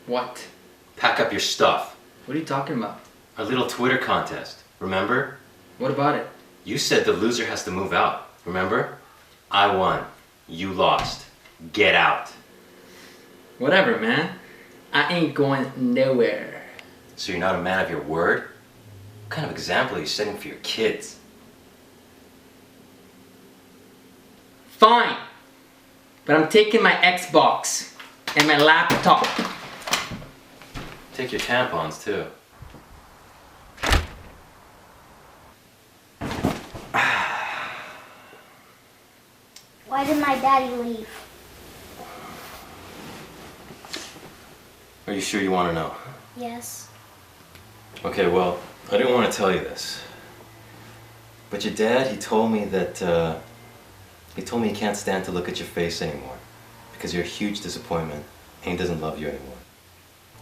What? Pack up your stuff. What are you talking about? Our little Twitter contest, remember? What about it? You said the loser has to move out, remember? I won. You lost. Get out. Whatever, man. I ain't going nowhere. So you're not a man of your word? What kind of example are you setting for your kids? Fine. But I'm taking my Xbox and my laptop. Take your tampons too. Why did my daddy leave? Are you sure you want to know? Yes. Okay, well, I didn't want to tell you this. But your dad, he told me he can't stand to look at your face anymore. Because you're a huge disappointment and he doesn't love you anymore.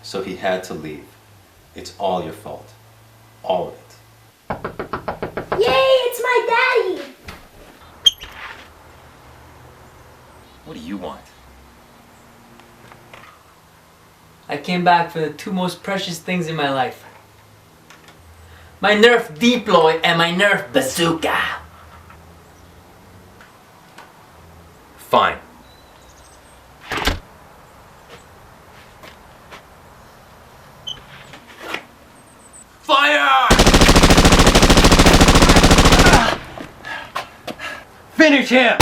So he had to leave. It's all your fault. All of it. Yay, it's my daddy! What do you want? I came back for the two most precious things in my life. My Nerf Deploy and my Nerf Bazooka. Fine. Fire! Finish him!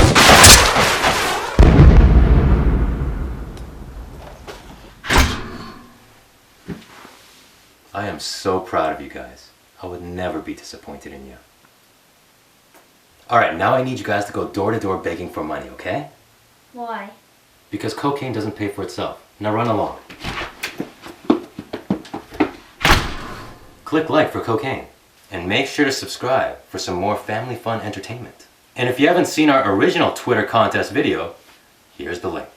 I am so proud of you guys. I would never be disappointed in you. Alright, now I need you guys to go door to door begging for money, okay? Why? Because cocaine doesn't pay for itself. Now run along. Click like for cocaine. And make sure to subscribe for some more family fun entertainment. And if you haven't seen our original Twitter contest video, here's the link.